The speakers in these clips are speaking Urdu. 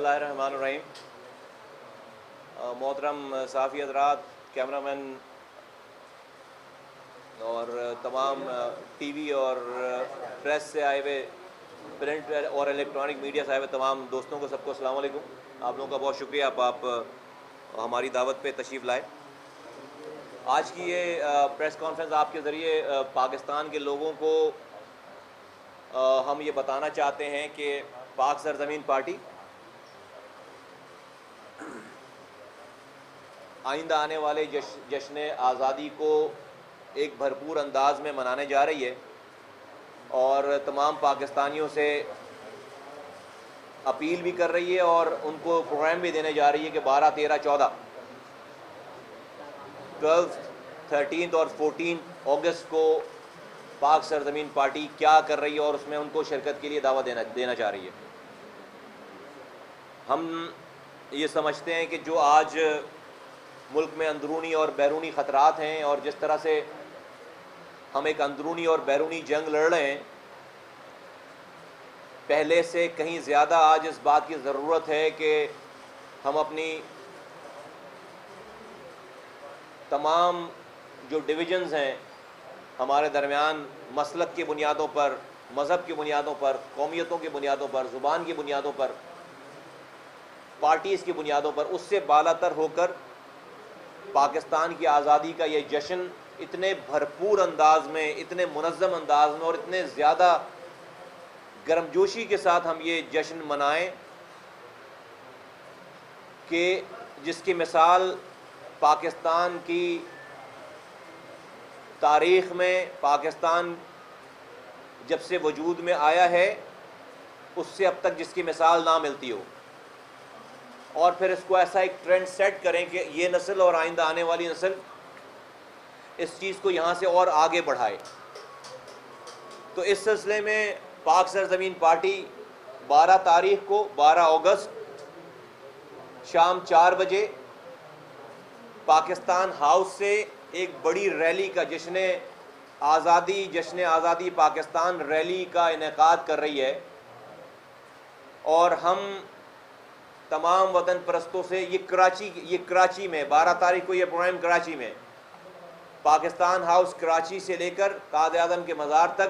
اللہ الرحمن الرحیم۔ محترم صحافی حضرات، کیمرہ مین اور تمام ٹی وی اور پریس سے آئے ہوئے، پرنٹ اور الیکٹرانک میڈیا سے آئے ہوئے تمام دوستوں کو، سب کو السلام علیکم۔ آپ لوگوں کا بہت شکریہ، آپ ہماری دعوت پہ تشریف لائے۔ آج کی یہ پریس کانفرنس آپ کے ذریعے پاکستان کے لوگوں کو ہم یہ بتانا چاہتے ہیں کہ پاک سرزمین پارٹی آئندہ آنے والے جشن آزادی کو ایک بھرپور انداز میں منانے جا رہی ہے، اور تمام پاکستانیوں سے اپیل بھی کر رہی ہے اور ان کو پروگرام بھی دینے جا رہی ہے کہ 12، 13، 14، 12، 13 اور 14 اگست کو پاک سرزمین پارٹی کیا کر رہی ہے، اور اس میں ان کو شرکت کے لیے دعوت دینا چاہ رہی ہے۔ ہم یہ سمجھتے ہیں کہ جو آج ملک میں اندرونی اور بیرونی خطرات ہیں، اور جس طرح سے ہم ایک اندرونی اور بیرونی جنگ لڑ رہے ہیں، پہلے سے کہیں زیادہ آج اس بات کی ضرورت ہے کہ ہم اپنی تمام جو ڈویژنز ہیں ہمارے درمیان، مسلک کی بنیادوں پر، مذہب کی بنیادوں پر، قومیتوں کی بنیادوں پر، زبان کی بنیادوں پر، پارٹیز کی بنیادوں پر، اس سے بالا تر ہو کر پاکستان کی آزادی کا یہ جشن اتنے بھرپور انداز میں، اتنے منظم انداز میں اور اتنے زیادہ گرمجوشی کے ساتھ ہم یہ جشن منائیں کہ جس کی مثال پاکستان کی تاریخ میں، پاکستان جب سے وجود میں آیا ہے اس سے اب تک جس کی مثال نہ ملتی ہو، اور پھر اس کو ایسا ایک ٹرینڈ سیٹ کریں کہ یہ نسل اور آئندہ آنے والی نسل اس چیز کو یہاں سے اور آگے بڑھائے۔ تو اس سلسلے میں پاک سرزمین پارٹی 12 تاریخ کو، 12 اگست شام 4 بجے پاکستان ہاؤس سے ایک بڑی ریلی کا جشن آزادی پاکستان ریلی کا انعقاد کر رہی ہے، اور ہم تمام وطن پرستوں سے یہ کراچی میں 12 تاریخ کو یہ پروگرام کراچی میں، پاکستان ہاؤس کراچی سے لے کر قائد اعظم کے مزار تک،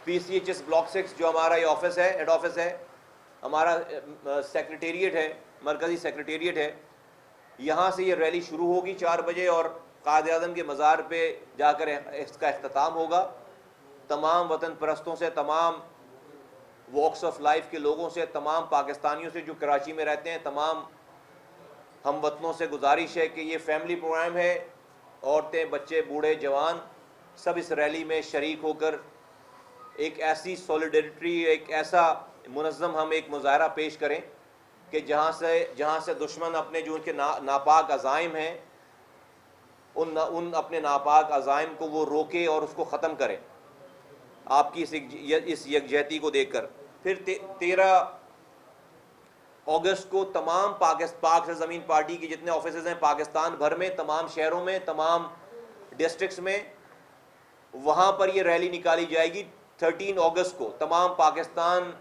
PCHS بلاک 6 جو ہمارا یہ آفس ہے، ہیڈ آفس ہے، ہمارا سیکریٹریٹ ہے، مرکزی سیکریٹریٹ ہے، یہاں سے یہ ریلی شروع ہوگی 4 بجے اور قائد اعظم کے مزار پہ جا کر اس کا اختتام ہوگا۔ تمام وطن پرستوں سے، تمام واکس آف لائف کے لوگوں سے، تمام پاکستانیوں سے جو کراچی میں رہتے ہیں، تمام ہم وطنوں سے گزارش ہے کہ یہ فیملی پروگرام ہے، عورتیں، بچے، بوڑھے، جوان سب اس ریلی میں شریک ہو کر ایک ایسی سولیڈیرٹی، ایک ایسا منظم ہم ایک مظاہرہ پیش کریں کہ جہاں سے دشمن اپنے جو ان کے ناپاک عزائم ہیں، ان اپنے ناپاک عزائم کو وہ روکے اور اس کو ختم کرے آپ کی اس یکجہتی کو دیکھ کر۔ پھر 13 اگست کو تمام پاک سرزمین پارٹی کی جتنے آفیسز ہیں پاکستان بھر میں، تمام شہروں میں، تمام ڈسٹرکٹس میں، وہاں پر یہ ریلی نکالی جائے گی 13 اگست کو، تمام پاکستان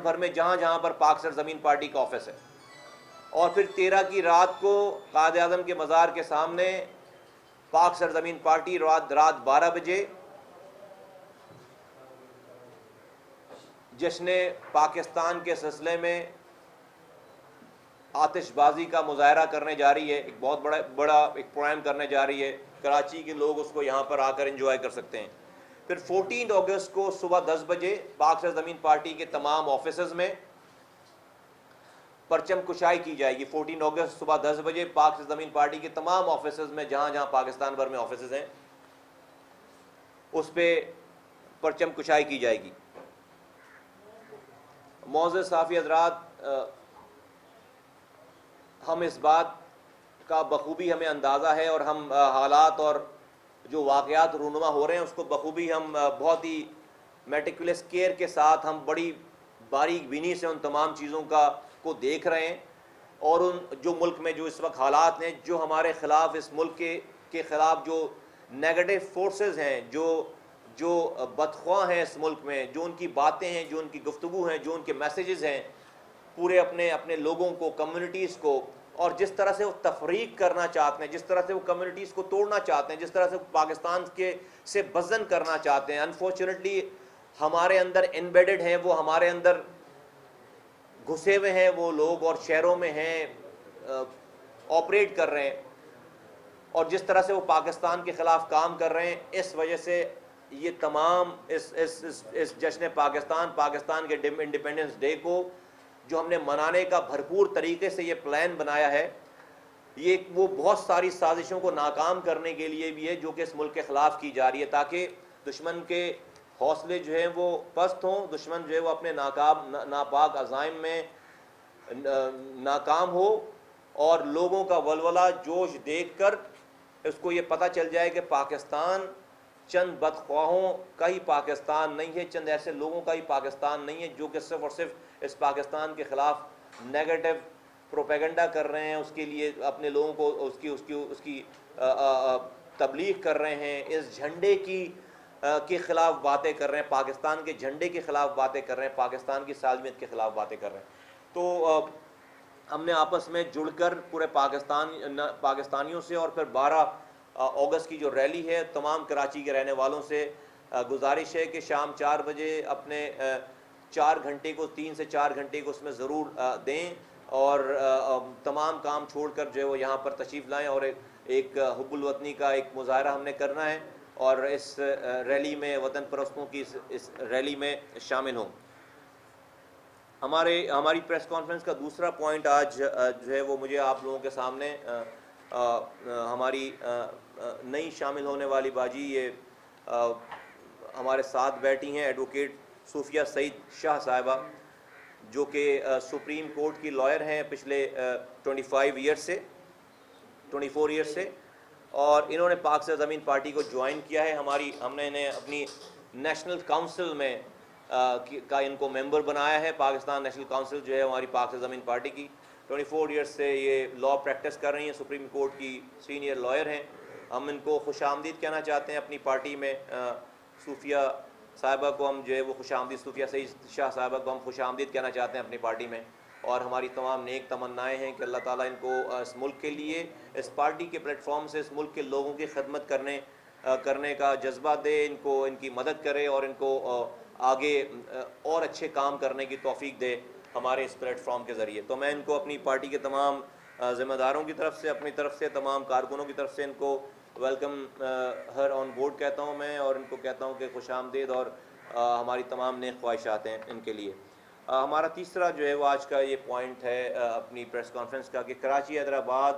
بھر میں جہاں جہاں پر پاک سرزمین پارٹی کا آفس ہے۔ اور پھر 13 کی رات کو قائد اعظم کے مزار کے سامنے پاک سرزمین پارٹی رات 12 بجے جشن پاکستان کے سلسلے میں آتش بازی کا مظاہرہ کرنے جا رہی ہے، ایک بہت بڑا ایک پروگرام کرنے جا رہی ہے۔ کراچی کے لوگ اس کو یہاں پر آ کر انجوائے کر سکتے ہیں۔ پھر 14 اگست کو صبح 10 بجے پاک سرزمین پارٹی کے تمام آفیسز میں پرچم کشائی کی جائے گی۔ 14 اگست صبح 10 بجے پاک سرزمین پارٹی کے تمام آفیسز میں، جہاں جہاں پاکستان بھر میں آفیسز ہیں، اس پہ پرچم کشائی کی جائے گی۔ معزز صحافی حضرات، ہم اس بات کا بخوبی ہمیں اندازہ ہے، اور ہم حالات اور جو واقعات رونما ہو رہے ہیں اس کو بخوبی ہم بہت ہی میٹیکولس کیئر کے ساتھ، ہم بڑی باریک بینی سے ان تمام چیزوں کو دیکھ رہے ہیں، اور ان جو ملک میں جو اس وقت حالات ہیں، جو ہمارے خلاف، اس ملک کے خلاف جو نیگیٹو فورسز ہیں، جو جو بدخواہ ہیں اس ملک میں، جو ان کی باتیں ہیں، جو ان کی گفتگو ہیں، جو ان کے میسیجز ہیں پورے اپنے لوگوں کو، کمیونٹیز کو، اور جس طرح سے وہ تفریق کرنا چاہتے ہیں، جس طرح سے وہ کمیونٹیز کو توڑنا چاہتے ہیں، جس طرح سے وہ پاکستان سے بزن کرنا چاہتے ہیں، انفارچونیٹلی ہمارے اندر انبیڈڈ ہیں، وہ ہمارے اندر گھسے ہوئے ہیں وہ لوگ، اور شہروں میں ہیں، آپریٹ کر رہے ہیں، اور جس طرح سے وہ پاکستان کے خلاف کام کر رہے ہیں، اس وجہ سے یہ تمام اس جشن پاکستان کے انڈیپینڈنس ڈے کو جو ہم نے منانے کا بھرپور طریقے سے یہ پلان بنایا ہے، یہ وہ بہت ساری سازشوں کو ناکام کرنے کے لیے بھی ہے جو کہ اس ملک کے خلاف کی جا رہی ہے، تاکہ دشمن کے حوصلے جو ہیں وہ پست ہوں، دشمن جو ہے وہ اپنے ناپاک عزائم میں ناکام ہو، اور لوگوں کا ولولہ جوش دیکھ کر اس کو یہ پتہ چل جائے کہ پاکستان چند بدخواہوں کا ہی پاکستان نہیں ہے، چند ایسے لوگوں کا ہی پاکستان نہیں ہے جو کہ صرف اور صرف اس پاکستان کے خلاف نیگیٹو پروپیگنڈا کر رہے ہیں، اس کے لیے اپنے لوگوں کو اس کی تبلیغ کر رہے ہیں، اس جھنڈے کے خلاف باتیں کر رہے ہیں، پاکستان کے جھنڈے کے خلاف باتیں کر رہے ہیں، پاکستان کی سالمیت کے خلاف باتیں کر رہے ہیں۔ تو ہم نے آپس میں جڑ کر پورے پاکستانیوں سے، اور پھر 12 اگست کی جو ریلی ہے، تمام کراچی کے رہنے والوں سے گزارش ہے کہ شام 4 بجے اپنے 4 گھنٹے کو، 3 سے 4 گھنٹے کو اس میں ضرور دیں، اور تمام کام چھوڑ کر جو ہے وہ یہاں پر تشریف لائیں، اور ایک حب الوطنی کا ایک مظاہرہ ہم نے کرنا ہے، اور اس ریلی میں، وطن پرستوں کی اس ریلی میں شامل ہوں۔ ہماری پریس کانفرنس کا دوسرا پوائنٹ آج جو ہے وہ مجھے آپ لوگوں کے سامنے ہماری نئی شامل ہونے والی باجی، یہ ہمارے ساتھ بیٹھی ہیں ایڈوکیٹ صوفیہ سعید شاہ صاحبہ، جو کہ سپریم کورٹ کی لائر ہیں پچھلے 24 ایئر سے، اور انہوں نے پاک سے زمین پارٹی کو جوائن کیا ہے۔ ہم نے انہیں اپنی نیشنل کونسل میں کا ان کو ممبر بنایا ہے۔ پاکستان نیشنل کونسل جو ہے ہماری پاک سے زمین پارٹی کی 24 ایئرس سے یہ لا پریکٹس کر رہی ہیں، سپریم کورٹ کی سینئر لائر ہیں۔ ہم ان کو خوش آمدید کہنا چاہتے ہیں اپنی پارٹی میں۔ صوفیہ صاحبہ کو ہم جو ہے وہ خوش آمدید، صوفیہ سعید شاہ صاحبہ کو ہم خوش آمدید کہنا چاہتے ہیں اپنی پارٹی میں، اور ہماری تمام نیک تمنائیں ہیں کہ اللہ تعالیٰ ان کو اس ملک کے لیے، اس پارٹی کے پلیٹ فارم سے اس ملک کے لوگوں کی خدمت کرنے کا جذبہ دے، ان کی مدد کرے، اور ان کو آگے اور اچھے کام کرنے کی توفیق دے ہمارے اس پلیٹ فارم کے ذریعے۔ تو میں ان کو اپنی پارٹی کے تمام ذمہ داروں کی طرف سے، اپنی طرف سے، تمام کارکنوں کی طرف سے ان کو ویلکم ہر آن بورڈ کہتا ہوں میں، اور ان کو کہتا ہوں کہ خوش آمدید، اور ہماری تمام نیک خواہشات ہیں ان کے لیے۔ ہمارا تیسرا جو ہے وہ آج کا یہ پوائنٹ ہے اپنی پریس کانفرنس کا، کہ کراچی، حیدرآباد،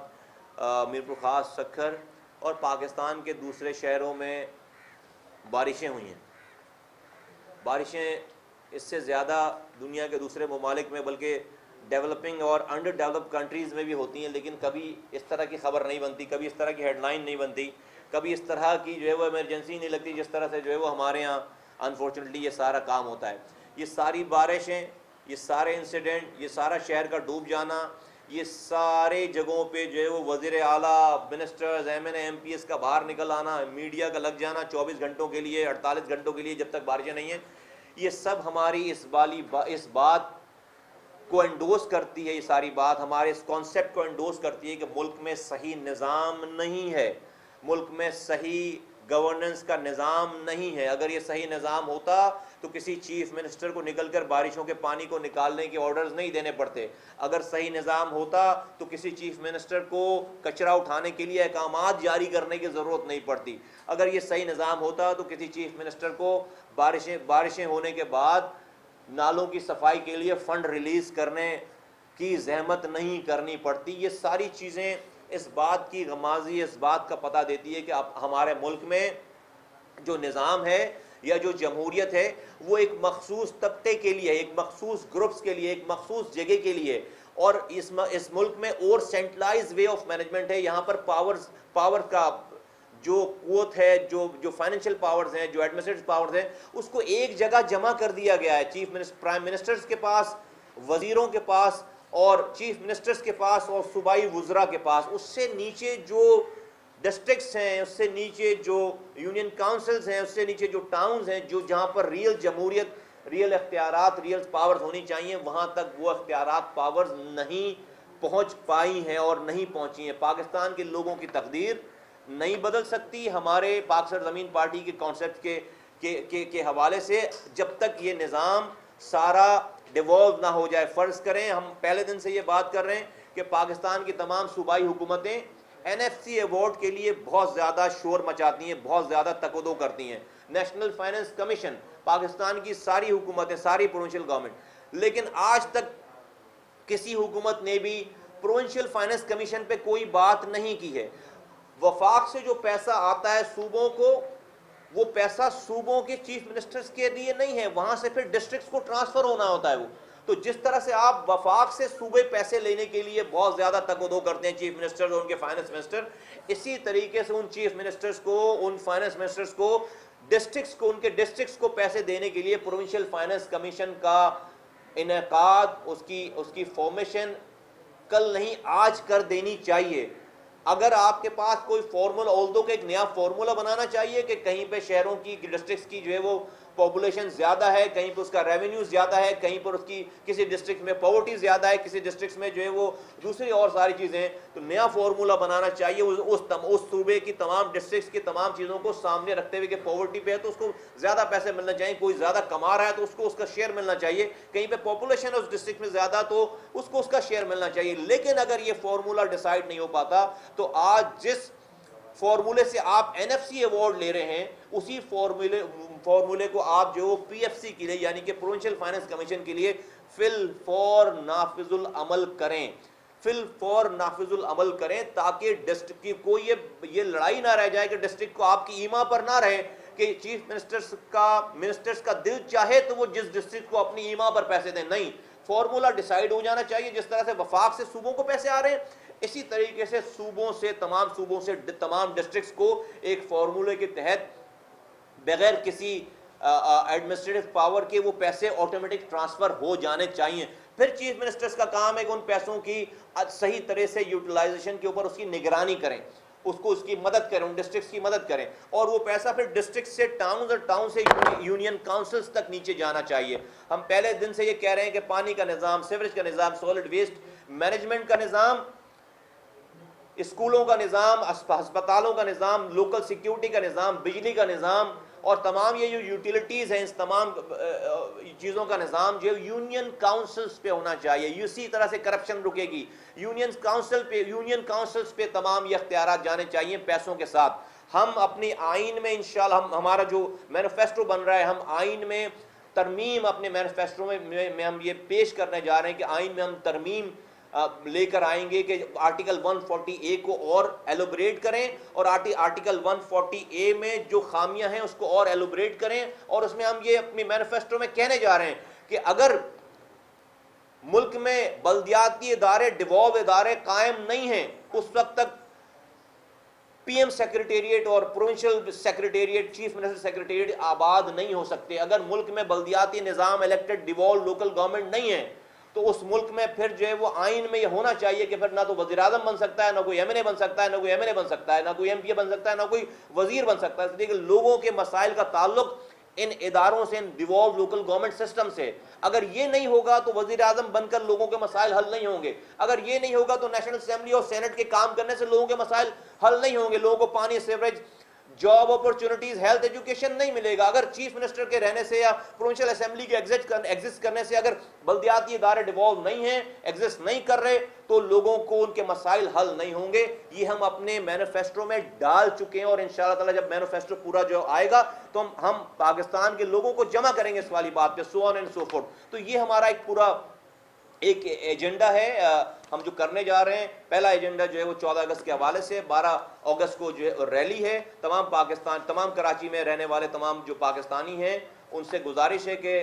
میرپور خاص، سکھر اور پاکستان کے دوسرے شہروں میں بارشیں ہوئی ہیں۔ بارشیں اس سے زیادہ دنیا کے دوسرے ممالک میں، بلکہ ڈیولپنگ اور انڈر ڈیولپ کنٹریز میں بھی ہوتی ہیں، لیکن کبھی اس طرح کی خبر نہیں بنتی، کبھی اس طرح کی ہیڈ لائن نہیں بنتی، کبھی اس طرح کی جو ہے وہ ایمرجنسی نہیں لگتی جس طرح سے جو ہے وہ ہمارے ہاں انفارچونیٹلی یہ سارا کام ہوتا ہے۔ یہ ساری بارشیں، یہ سارے انسیڈنٹ، یہ سارا شہر کا ڈوب جانا، یہ سارے جگہوں پہ جو ہے وہ وزیر اعلیٰ، منسٹرز، ایم این اے، ایم پی ایس کا باہر نکل آنا، میڈیا کا لگ جانا 24 گھنٹوں کے لیے، 48 گھنٹوں کے لیے، جب تک بارشیں نہیں ہیں، یہ سب ہماری اس بات کو انڈوس کرتی ہے، یہ ساری بات ہمارے اس کانسیپٹ کو انڈوس کرتی ہے کہ ملک میں صحیح نظام نہیں ہے، ملک میں صحیح گورننس کا نظام نہیں ہے۔ اگر یہ صحیح نظام ہوتا تو کسی چیف منسٹر کو نکل کر بارشوں کے پانی کو نکالنے کے آرڈرز نہیں دینے پڑتے۔ اگر صحیح نظام ہوتا تو کسی چیف منسٹر کو کچرا اٹھانے کے لیے احکامات جاری کرنے کی ضرورت نہیں پڑتی۔ اگر یہ صحیح نظام ہوتا تو کسی چیف منسٹر کو بارشیں ہونے کے بعد نالوں کی صفائی کے لیے فنڈ ریلیز کرنے کی زحمت نہیں کرنی پڑتی۔ یہ ساری چیزیں اس بات کی غمازی، اس بات کا پتہ دیتی ہے کہ اب ہمارے ملک میں جو نظام ہے یا جو جمہوریت ہے وہ ایک مخصوص طبقے کے لیے، ایک مخصوص گروپس کے لیے، ایک مخصوص جگہ کے لیے، اور اس ملک میں اور سینٹرلائز وے آف مینجمنٹ ہے۔ یہاں پر پاور کا جو قوت ہے، جو فائنینشیل پاورز ہیں، جو ایڈمنسٹریٹو پاورز ہیں، اس کو ایک جگہ جمع کر دیا گیا ہے، چیف منسٹر، پرائم منسٹرز کے پاس، وزیروں کے پاس، اور چیف منسٹرز کے پاس، اور صوبائی وزراء کے پاس۔ اس سے نیچے جو ڈسٹرکٹس ہیں، اس سے نیچے جو یونین کاؤنسلز ہیں، اس سے نیچے جو ٹاؤنز ہیں، جہاں پر ریئل جمہوریت، ریئل اختیارات، ریئل پاورز ہونی چاہیے، وہاں تک وہ اختیارات، پاورز نہیں پہنچ پائی ہیں اور نہیں پہنچی ہیں۔ پاکستان کے لوگوں کی تقدیر نہیں بدل سکتی ہمارے پاک سرزمین پارٹی کے کانسیپٹ کے حوالے سے، جب تک یہ نظام سارا ڈیوالو نہ ہو جائے۔ فرض کریں ہم پہلے دن سے یہ بات کر رہے ہیں کہ پاکستان کی تمام صوبائی حکومتیں این ایف سی ایوارڈ کے لیے بہت زیادہ شور مچاتی ہیں، بہت زیادہ تقدو کرتی ہیں۔ نیشنل فائننس کمیشن، پاکستان کی ساری حکومتیں، ساری پروونشل گورنمنٹ، لیکن آج تک کسی حکومت نے بھی پروونشل فائننس کمیشن پہ کوئی بات نہیں کی ہے۔ وفاق سے جو پیسہ آتا ہے صوبوں کو، وہ پیسہ صوبوں کے چیف منسٹرز کے لیے نہیں ہے، وہاں سے پھر ڈسٹرکٹس کو ٹرانسفر ہونا ہوتا ہے۔ وہ تو جس طرح سے آپ وفاق سے صوبے پیسے لینے کے لیے بہت زیادہ تقدو کرتے ہیں چیف منسٹر اور ان کے فائننس منسٹر، اسی طریقے سے ان چیف منسٹرز کو، ان فائننس منسٹرز کو، ڈسٹرکٹس کو، ان کے ڈسٹرکٹس کو پیسے دینے کے لیے پروونشل فائننس کمیشن کا انعقاد، اس کی فارمیشن کل نہیں آج کر دینی چاہیے۔ اگر آپ کے پاس کوئی فارمولا، اولدو کہ ایک نیا فارمولا بنانا چاہیے کہ کہیں پہ شہروں کی، ڈسٹرکٹس کی جو ہے وہ پاپولیشن زیادہ ہے، کہیں پہ اس کا ریونیو زیادہ ہے، کہیں پر اس کی کسی ڈسٹرکٹ میں پاورٹی زیادہ ہے، کسی ڈسٹرکٹس میں جو ہے وہ دوسری اور ساری چیزیں ہیں، تو نیا فارمولا بنانا چاہیے اس صوبے کی تمام ڈسٹرکٹس کی تمام چیزوں کو سامنے رکھتے ہوئے کہ پاورٹی پہ ہے تو اس کو زیادہ پیسے ملنا چاہیے، کوئی زیادہ کما رہا ہے تو اس کو اس کا شیئر ملنا چاہیے، کہیں پہ پاپولیشن ہے اس ڈسٹرکٹ میں زیادہ تو اس کو اس کا شیئر ملنا چاہیے۔ لیکن اگر یہ فارمولا ڈیسائیڈ نہیں ہو پاتا تو آج جس فارمولے سے آپ این ایف سی ایوارڈ لے رہے ہیں، اسی فارمولے کو آپ جو پی ایف سی کے لیے، یعنی کہ پروونشل فائننس کمیشن کے لیے فی الفور نافذ العمل کریں، فی الفور نافذ العمل کریں، تاکہ ڈسٹرکٹ کی کوئی یہ لڑائی نہ رہ جائے کہ ڈسٹرکٹ کو آپ کی ایما پر نہ رہے کہ چیف منسٹرز کا دل چاہے تو وہ جس ڈسٹرکٹ کو اپنی ایما پر پیسے دیں۔ نہیں، فارمولا ڈیسائیڈ ہو جانا چاہیے۔ جس طرح سے وفاق سے صوبوں کو پیسے آ رہے ہیں، اسی طریقے سے تمام صوبوں سے تمام ڈسٹرکٹس کو ایک فارمولے کے تحت بغیر کسی ایڈمنسٹریٹو پاور کے وہ پیسے آٹومیٹک ٹرانسفر ہو جانے چاہیے۔ پھر چیف منسٹرز کا کام ہے کہ ان پیسوں کی صحیح طرح سے یوٹیلائزیشن کے اوپر اس کی نگرانی کریں، اس کی مدد کریں، ان ڈسٹرکٹس کی مدد کریں، اور وہ پیسہ پھر ڈسٹرکٹ سے ٹاؤنز اور ٹاؤن سے یونین کاؤنسلز تک نیچے جانا چاہیے۔ ہم پہلے دن سے یہ کہہ رہے ہیں کہ پانی کا نظام، سیوریج کا نظام، سالڈ ویسٹ مینجمنٹ کا نظام، اسکولوں کا نظام، ہسپتالوں کا نظام، لوکل سیکیورٹی کا نظام، بجلی کا نظام، اور تمام یہ جو یوٹیلیٹیز ہیں، اس تمام چیزوں کا نظام جو یونین کاؤنسلز پہ ہونا چاہیے۔ اسی طرح سے کرپشن رکے گی۔ یونین کاؤنسلز پہ تمام یہ اختیارات جانے چاہیے پیسوں کے ساتھ۔ ہم اپنی آئین میں انشاءاللہ ہمارا جو مینیفیسٹو بن رہا ہے، ہم آئین میں ترمیم، اپنے مینیفیسٹو میں ہم یہ پیش کرنے جا رہے ہیں کہ آئین میں ہم ترمیم لے کر آئیں گے کہ آرٹیکل 140A کو اور ایلوبریٹ کریں، اور آرٹیکل 140A میں جو خامیاں ہیں اس کو اور ایلوبریٹ کریں، اور اس میں ہم یہ اپنی مینیفیسٹو میں کہنے جا رہے ہیں کہ اگر ملک میں بلدیاتی ادارے، ڈیوالو ادارے قائم نہیں ہیں، اس وقت تک پی ایم سیکریٹریٹ اور provincial secretariat, chief minister secretariat آباد نہیں ہو سکتے۔ اگر ملک میں بلدیاتی نظام، الیکٹڈ ڈیوالو لوکل گورنمنٹ نہیں ہے تو اس ملک میں پھر جو ہے وہ آئین میں یہ ہونا چاہیے کہ پھر نہ تو وزیر اعظم بن سکتا ہے، نہ کوئی ایم این اے بن سکتا ہے، نہ کوئی ایم ایل اے بن سکتا ہے، نہ کوئی ایم پی اے بن سکتا ہے، نہ کوئی وزیر بن سکتا ہے۔ اس لیے کہ لوگوں کے مسائل کا تعلق ان اداروں سے، ان ڈیوالو لوکل گورنمنٹ سسٹم سے، اگر یہ نہیں ہوگا تو وزیر اعظم بن کر لوگوں کے مسائل حل نہیں ہوں گے۔ اگر یہ نہیں ہوگا تو نیشنل اسمبلی اور سینٹ کے کام کرنے سے لوگوں کے مسائل حل نہیں ہوں گے۔ لوگوں کو پانی، sewerage, job opportunities, health, education نہیں ملے گا۔ اگر چیف منسٹر کے رہنے سے یا پروونشل اسمبلی کے ایگزسٹ کرنے سے اگر بلدیاتی ادارے ڈیوالو نہیں ہیں، ایگزسٹ نہیں کر رہے، تو لوگوں کو ان کے مسائل حل نہیں ہوں گے۔ یہ ہم اپنے مینیفیسٹو میں ڈال چکے ہیں، اور انشاءاللہ تعالی جب مینیفیسٹو پورا جو آئے گا تو ہم پاکستان کے لوگوں کو جمع کریں گے اس والی بات پہ، سو آن اینڈ سو فورتھ۔ تو یہ ہمارا ایک پورا ایک ایجنڈا ہے ہم جو کرنے جا رہے ہیں۔ پہلا ایجنڈا جو ہے وہ 14 اگست کے حوالے سے، 12 اگست کو جو ہے ریلی ہے۔ تمام کراچی میں رہنے والے تمام جو پاکستانی ہیں ان سے گزارش ہے کہ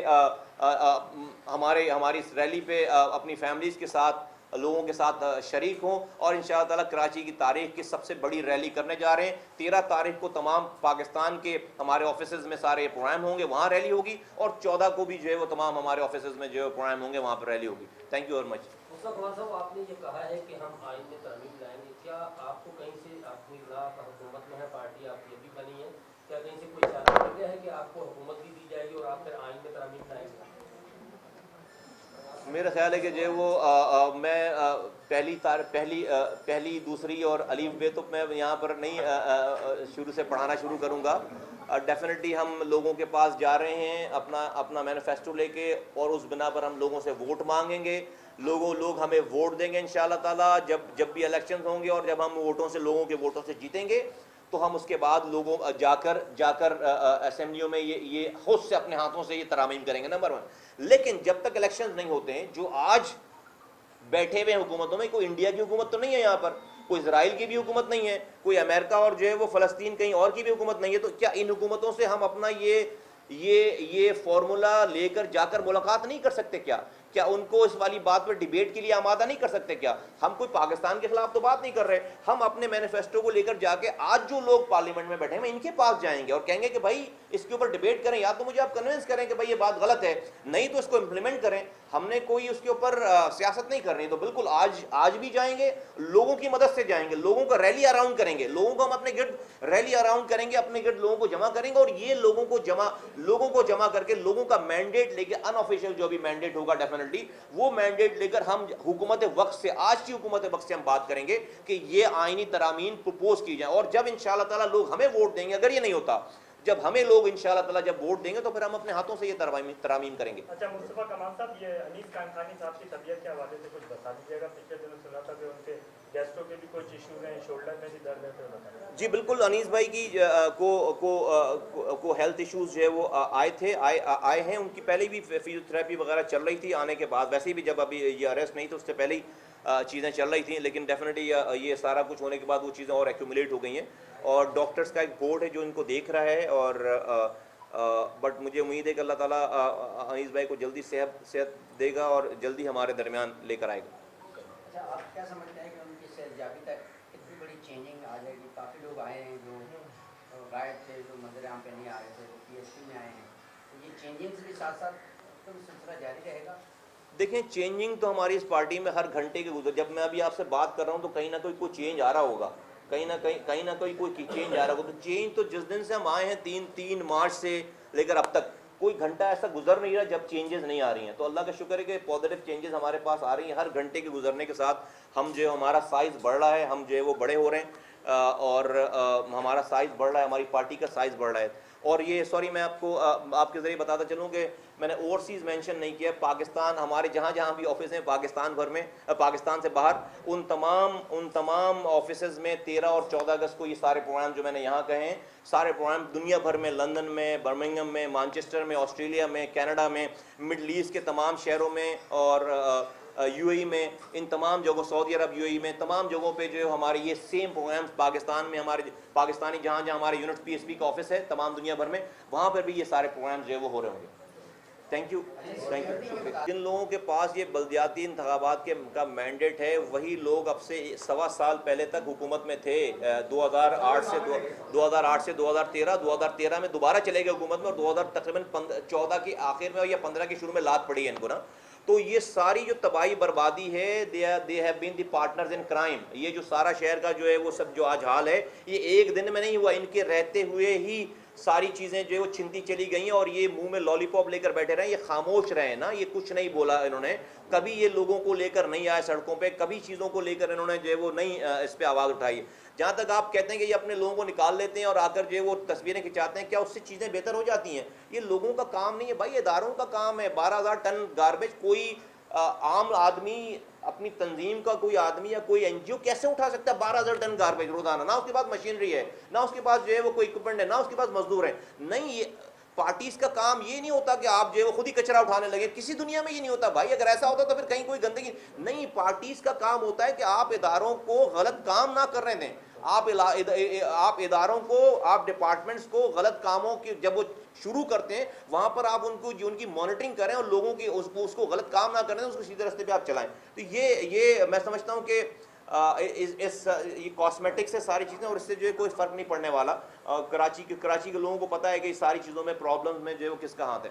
ہماری اس ریلی پہ اپنی فیملیز کے ساتھ، لوگوں کے ساتھ شریک ہوں، اور انشاءاللہ تعالی کراچی کی تاریخ کی سب سے بڑی ریلی کرنے جا رہے ہیں۔ 13 تاریخ کو تمام پاکستان کے ہمارے آفیسز میں سارے پروگرام ہوں گے، وہاں ریلی ہوگی، اور 14 کو بھی جو ہے وہ تمام ہمارے آفیسز میں جو ہے پروگرام ہوں گے، وہاں پر ریلی ہوگی۔ Thank you very much. Mustafa صاحب، آپ نے یہ کہا ہے کہ ہم آئین میں ترمیم لائیں گے، کیا آپ کو کہیں سے اپنی اطلاع میرا خیال ہے کہ جو وہ میں پہلی دوسری اور الف بے تو میں یہاں پر نہیں شروع سے پڑھانا شروع کروں گا. ڈیفینیٹلی ہم لوگوں کے پاس جا رہے ہیں اپنا مینیفیسٹو لے کے, اور اس بنا پر ہم لوگوں سے ووٹ مانگیں گے. لوگ ہمیں ووٹ دیں گے انشاءاللہ تعالیٰ جب بھی الیکشن ہوں گے, اور جب ہم ووٹوں سے لوگوں کے ووٹوں سے جیتیں گے تو ہم اس کے بعد لوگوں جا کر اسمبلیوں میں یہ خود سے اپنے ہاتھوں سے یہ ترامیم کریں گے, نمبر 1. لیکن جب تک الیکشن نہیں ہوتے ہیں, جو آج بیٹھے ہوئے حکومتوں میں, کوئی انڈیا کی حکومت تو نہیں ہے یہاں پر, کوئی اسرائیل کی بھی حکومت نہیں ہے, کوئی امریکہ اور جو ہے وہ فلسطین کہیں اور کی بھی حکومت نہیں ہے, تو کیا ان حکومتوں سے ہم اپنا یہ فارمولا لے کر جا کر ملاقات نہیں کر سکتے؟ کیا ان کو اس والی بات پر ڈیبیٹ کے لیے آمادہ نہیں کر سکتے؟ کیا ہم کوئی پاکستان کے خلاف تو بات نہیں کر رہے, ہم اپنے مینیفیسٹو کو لے کر جا کے آج جو لوگ پارلیمنٹ میں بیٹھے ہیں ان کے پاس جائیں گے اور کہیں گے کہ بھائی اس کے اوپر ڈیبیٹ کریں, یا تو مجھے آپ کنونس کریں کہ بھائی یہ بات غلط ہے, نہیں تو اس کو امپلیمنٹ کریں. ہم نے کوئی اس کے اوپر سیاست نہیں کرنی, تو بالکل آج بھی جائیں گے, لوگوں کی مدد سے جائیں گے, لوگوں کا ریلی اراؤنڈ کریں گے, لوگوں کو ہم اپنے گرد ریلی اراؤنڈ کریں گے, اپنے گرد لوگوں کو جمع کریں گے, اور یہ لوگوں کو جمع کر کے لوگوں کا مینڈیٹ لے کے, ان آفیشیل جو بھی مینڈیٹ ہوگا ڈیفینیٹلی وہ مینڈیٹ لے کر ہم حکومت وقت سے, آج کی حکومت وقت سے ہم بات کریں گے کہ یہ آئینی ترامین پروپوز کی جائیں. اور جب انشاءاللہ تعالیٰ لوگ ہمیں ووٹ دیں گے, اگر یہ نہیں ہوتا, جب ہمیں لوگ انشاءاللہ تعالیٰ جب ووٹ دیں گے تو پھر ہم اپنے ہاتھوں سے یہ ترامیم کریں گے. اچھا مصطفیٰ کمال صاحب, یہ انیس کانٹھانی صاحب کی طبیعت کے حوالے سے کچھ بتا دیجیے گا. پچھلے دنوں سنا تھا کہ ان کے گیسٹوں کے بھی کچھ ایشوز ہیں, شولڈر میں بھی درد ہے, تو بتائیں. جی بالکل, انیس بھائی کی کو ہیلتھ ایشوز جو ہے وہ آئے ہیں. ان کی پہلے بھی فزیوتھراپی وغیرہ چل رہی تھی آنے کے بعد, ویسے بھی جب ابھی یہ اریسٹ نہیں تو اس سے پہلے ہی چیزیں چل رہی تھیں, لیکن ڈیفینیٹلی یہ سارا کچھ ہونے کے بعد وہ چیزیں اور ایکومولیٹ ہو گئی ہیں, اور ڈاکٹرز کا ایک بورڈ ہے جو ان کو دیکھ رہا ہے. اور بٹ مجھے امید ہے کہ اللہ تعالیٰ انیس بھائی کو جلدی صحت دے گا اور جلدی ہمارے درمیان لے کر آئے گا. اچھا, آپ کیا سمجھتے ہیں کہ ان کی صحت یابی تک کتنی بڑی چینجنگ آ جائے گی؟ کافی لوگ آئے ہیں جو غائب تھے, جو منظر عام پہ نہیں آ رہے تھے, وہ پی ایچ ڈی میں آئے ہیں, تو یہ چینجنگ سے بھی ساتھ ساتھ تو سلسلہ جاری رہے گا. دیکھیں, چینجنگ تو ہماری اس پارٹی میں ہر گھنٹے کے گزر, جب میں ابھی آپ سے بات کر رہا ہوں تو کہیں نہ کوئی چینج آ رہا ہوگا, کہیں نہ کوئی چینج آ رہا ہوگا. تو چینج تو جس دن سے ہم آئے ہیں 3 مارچ سے لے کر اب تک کوئی گھنٹہ ایسا گزر نہیں رہا جب چینجز نہیں آ رہی ہیں. تو اللہ کا شکر ہے کہ پازیٹیو چینجز ہمارے پاس آ رہی ہیں. ہر گھنٹے کے گزرنے کے ساتھ ہم جو ہمارا سائز بڑھ رہا ہے, ہم جو ہے وہ بڑے ہو رہے ہیں, اور ہمارا سائز بڑھ رہا ہے, ہماری پارٹی کا سائز بڑھ رہا ہے. اور یہ سوری میں آپ کو آپ کے ذریعے بتاتا چلوں کہ میں نے اوورسیز مینشن نہیں کیا. پاکستان, ہمارے جہاں بھی آفس ہیں پاکستان بھر میں, پاکستان سے باہر, ان تمام آفیسز میں 13 اور 14 اگست کو یہ سارے پروگرام جو میں نے یہاں کہے ہیں, سارے پروگرام دنیا بھر میں, لندن میں, برمنگھم میں, مانچسٹر میں, آسٹریلیا میں, کینیڈا میں, مڈل ایسٹ کے تمام شہروں میں, اور یو اے ای میں, ان تمام جگہوں, سعودی عرب, یو اے ای میں, تمام جگہوں پہ جو ہے ہمارے یہ سیم پروگرامز پاکستان میں, ہمارے پاکستانی جہاں ہمارے یونٹ پی ایس پی کا آفس ہے تمام دنیا بھر میں, وہاں پر بھی یہ سارے پروگرامز جو ہے وہ ہو رہے ہوں گے. Thank you. جن لوگوں کے پاس یہ بلدیاتی انتخابات کا مینڈیٹ ہے, وہی لوگ اب سے 1.25 سال پہلے تک حکومت میں تھے. 2008 سے 2013 میں دوبارہ چلے گئے حکومت میں, اور 2000 تقریباً 14 کے آخر میں یا 15 کے شروع میں لات پڑی ہے ان کو نا. تو یہ ساری جو تباہی بربادی ہے, they have been the partners in crime. یہ جو سارا شہر کا جو ہے وہ سب جو آج حال ہے, یہ ایک دن میں نہیں ہوا, ان کے رہتے ہوئے ہی ساری چیزیں جو ہے وہ چھنتی چلی گئی ہیں. اور یہ منہ میں لالی پاپ لے کر بیٹھے رہے, یہ خاموش رہے نا, یہ کچھ نہیں بولا انہوں نے, کبھی یہ لوگوں کو لے کر نہیں آئے سڑکوں پہ, کبھی چیزوں کو لے کر انہوں نے جو ہے وہ نہیں اس پہ آواز اٹھائی. جہاں تک آپ کہتے ہیں کہ یہ اپنے لوگوں کو نکال لیتے ہیں اور آ کر جو ہے وہ تصویریں کھنچاتے ہیں, کیا اس سے چیزیں بہتر ہو جاتی ہیں؟ یہ لوگوں کا کام نہیں ہے بھائی, اداروں کا کام ہے. 12,000 ٹن گاربیج کوئی عام آدمی, اپنی تنظیم کا کوئی آدمی یا کوئی این جی او کیسے اٹھا سکتا ہے 12,000 ٹن گاربیج روزانہ؟ نہ اس کے پاس مشینری ہے, نہ اس کے پاس جو ہے وہ کوئی اکوپمنٹ ہے, نہ اس کے پاس مزدور ہیں. نہیں, یہ پارٹیز کا کام یہ نہیں ہوتا کہ آپ جو ہے وہ خود ہی کچرا اٹھانے لگے, کسی دنیا میں یہ نہیں ہوتا بھائی. اگر ایسا ہوتا تو پھر کہیں کوئی گندگی نہیں. پارٹیز کا کام ہوتا ہے کہ آپ اداروں کو غلط کام نہ کرنے دیں, آپ اداروں کو, آپ ڈپارٹمنٹس کو غلط کاموں کی جب وہ شروع کرتے ہیں وہاں پر آپ ان کو ان کی مانیٹرنگ کریں, اور لوگوں کی اس کو غلط کام نہ کریں, اس کو سیدھے راستے پہ آپ چلائیں. تو یہ میں سمجھتا ہوں کہ یہ کاسمیٹک سے ساری چیزیں, اور اس سے جو ہے کوئی فرق نہیں پڑنے والا. کراچی کے لوگوں کو پتہ ہے کہ ساری چیزوں میں پرابلمز میں جو ہے وہ کس کا ہاتھ ہے.